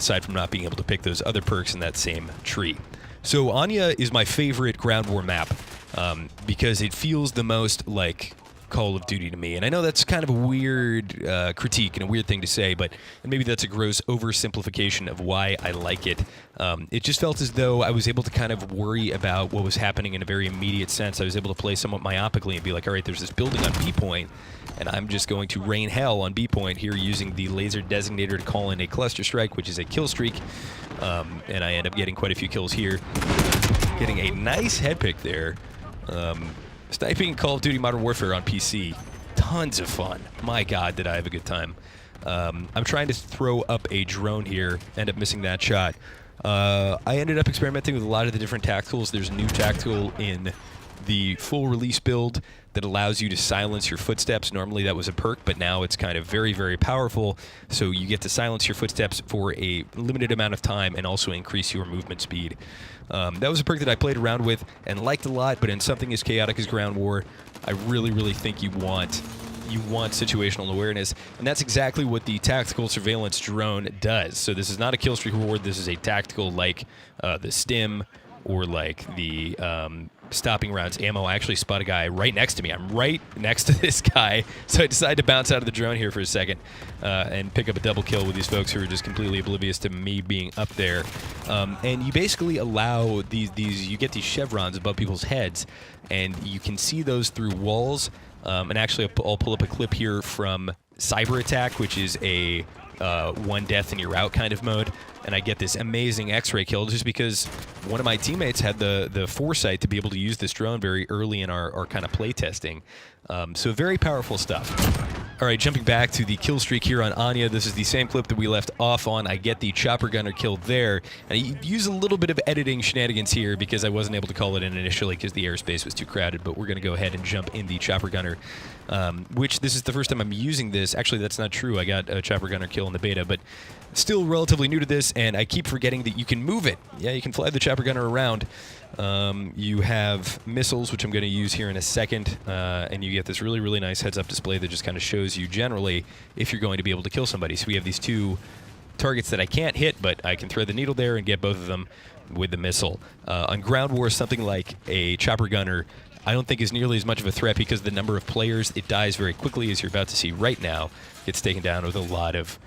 aside from not being able to pick those other perks in that same tree. So Anya is my favorite ground war map because it feels the most like Call of Duty to me. And I know that's kind of a weird critique and a weird thing to say, but and maybe that's a gross oversimplification of why I like it. It just felt as though I was able to kind of worry about what was happening in a very immediate sense. I was able to play somewhat myopically and be like, all right, there's this building on B point, and I'm just going to rain hell on B point here using the laser designator to call in a cluster strike, which is a kill streak. And I end up getting quite a few kills here. Getting a nice head pick there. Sniping Call of Duty Modern Warfare on PC, tons of fun. My God, did I have a good time. I'm trying to throw up a drone here, end up missing that shot. I ended up experimenting with a lot of the different tacticals. There's a new tactical in the full release build that allows you to silence your footsteps. Normally that was a perk, but now it's kind of very, very powerful. So you get to silence your footsteps for a limited amount of time and also increase your movement speed. That was a perk that I played around with and liked a lot, but in something as chaotic as Ground War, I really, really think you want situational awareness, and that's exactly what the tactical surveillance drone does. So this is not a kill streak reward, this is a tactical like the stim or like the stopping rounds ammo. I actually spot a guy right next to me. I'm right next to this guy, so I decided to bounce out of the drone here for a second and pick up a double kill with these folks who are just completely oblivious to me being up there. And you basically allow you get these chevrons above people's heads, and you can see those through walls. And actually, I'll pull up a clip here from Cyber Attack, which is a one death and you're out kind of mode, and I get this amazing X-ray kill just because one of my teammates had the foresight to be able to use this drone very early in our kind of play testing. So very powerful stuff. All right, jumping back to the kill streak here on Anya. This is the same clip that we left off on. I get the chopper gunner kill there. And I use a little bit of editing shenanigans here because I wasn't able to call it in initially because the airspace was too crowded. But we're going to go ahead and jump in the chopper gunner, which this is the first time I'm using this. Actually, that's not true. I got a chopper gunner kill in the beta, but still relatively new to this. And I keep forgetting that you can move it. Yeah, you can fly the chopper gunner around. You have missiles, which I'm going to use here in a second, and you get this really, really nice heads-up display that just kind of shows you generally if you're going to be able to kill somebody. So we have these two targets that I can't hit, but I can thread the needle there and get both of them with the missile. On ground war, something like a chopper gunner I don't think is nearly as much of a threat because the number of players, it dies very quickly, as you're about to see right now. Gets taken down with a lot of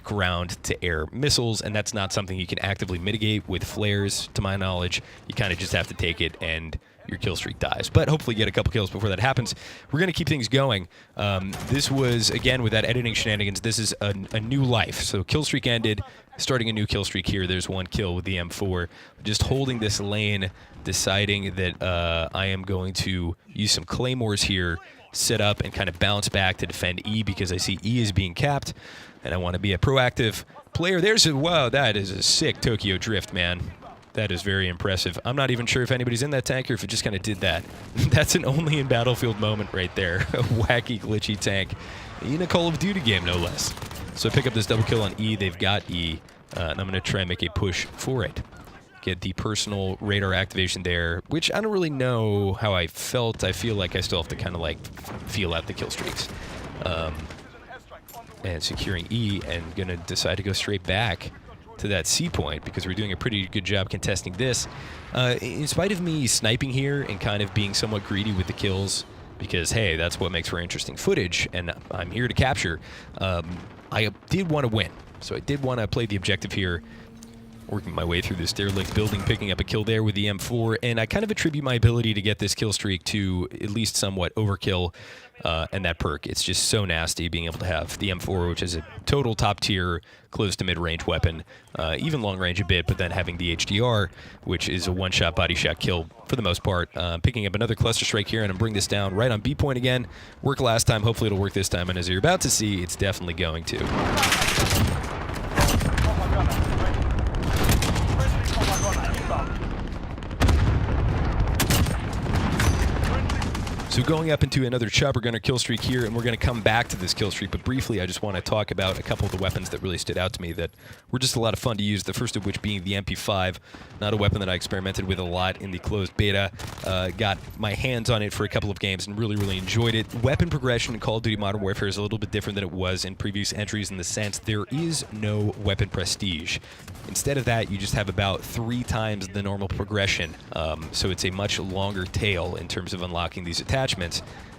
ground-to-air missiles, and that's not something you can actively mitigate with flares, to my knowledge. You kind of just have to take it, and your kill streak dies. But hopefully get a couple kills before that happens. We're going to keep things going. This was, again, with that editing shenanigans, this is a new life. So kill streak ended, starting a new kill streak here. There's one kill with the M4. Just holding this lane, deciding that I am going to use some claymores here, set up, and kind of bounce back to defend E because I see E is being capped. And I want to be a proactive player. There's a, wow, that is a sick Tokyo drift, man. That is very impressive. I'm not even sure if anybody's in that tank or if it just kind of did that. That's an only in Battlefield moment right there. A wacky, glitchy tank in a Call of Duty game, no less. So I pick up this double kill on E. They've got E, and I'm going to try and make a push for it. Get the personal radar activation there, which I don't really know how I felt. I feel like I still have to kind of like feel out the kill streaks. And securing E, and going to decide to go straight back to that C point because we're doing a pretty good job contesting this. In spite of me sniping here and kind of being somewhat greedy with the kills, because, hey, that's what makes for interesting footage, and I'm here to capture, I did want to win. So I did want to play the objective here, working my way through this derelict building, picking up a kill there with the M4, and I kind of attribute my ability to get this kill streak to at least somewhat overkill and that perk. It's just so nasty being able to have the M4, which is a total top tier, close to mid-range weapon, even long range a bit, but then having the HDR, which is a one-shot body shot kill for the most part. Picking up another cluster strike here, and I'm bringing this down right on B point again. Worked last time, hopefully it'll work this time, and as you're about to see, it's definitely going to. So going up into another chopper gunner kill streak here, and we're going to come back to this kill streak, but briefly I just want to talk about a couple of the weapons that really stood out to me that were just a lot of fun to use, the first of which being the MP5, not a weapon that I experimented with a lot in the closed beta. Got my hands on it for a couple of games and really, really enjoyed it. Weapon progression in Call of Duty Modern Warfare is a little bit different than it was in previous entries in the sense there is no weapon prestige. Instead of that, you just have about 3 times the normal progression, so it's a much longer tail in terms of unlocking these attachments.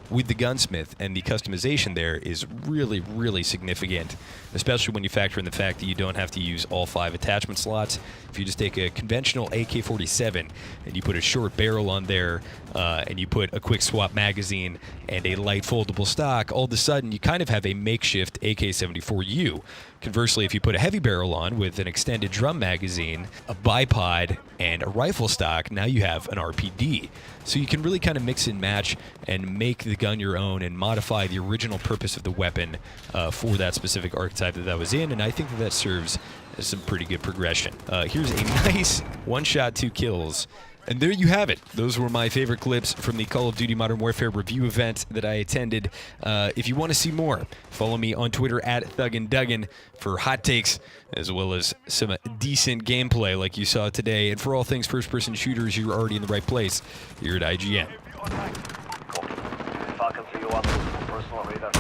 With the gunsmith, and the customization there is really, really significant, especially when you factor in the fact that you don't have to use all 5 attachment slots. If you just take a conventional AK-47 and you put a short barrel on there, and you put a quick swap magazine and a light foldable stock, all of a sudden you kind of have a makeshift AK-74U. Conversely, if you put a heavy barrel on with an extended drum magazine, a bipod, and a rifle stock, now you have an RPD. So you can really kind of mix and match and make the gun your own and modify the original purpose of the weapon for that specific archetype that was in, and I think that serves as some pretty good progression. Here's a nice one-shot 2 kills. And there you have it. Those were my favorite clips from the Call of Duty Modern Warfare review event that I attended. If you want to see more, follow me on Twitter at ThugginDuggan for hot takes, as well as some decent gameplay like you saw today. And for all things first-person shooters, you're already in the right place here at IGN. Falcon, see you on personal radar.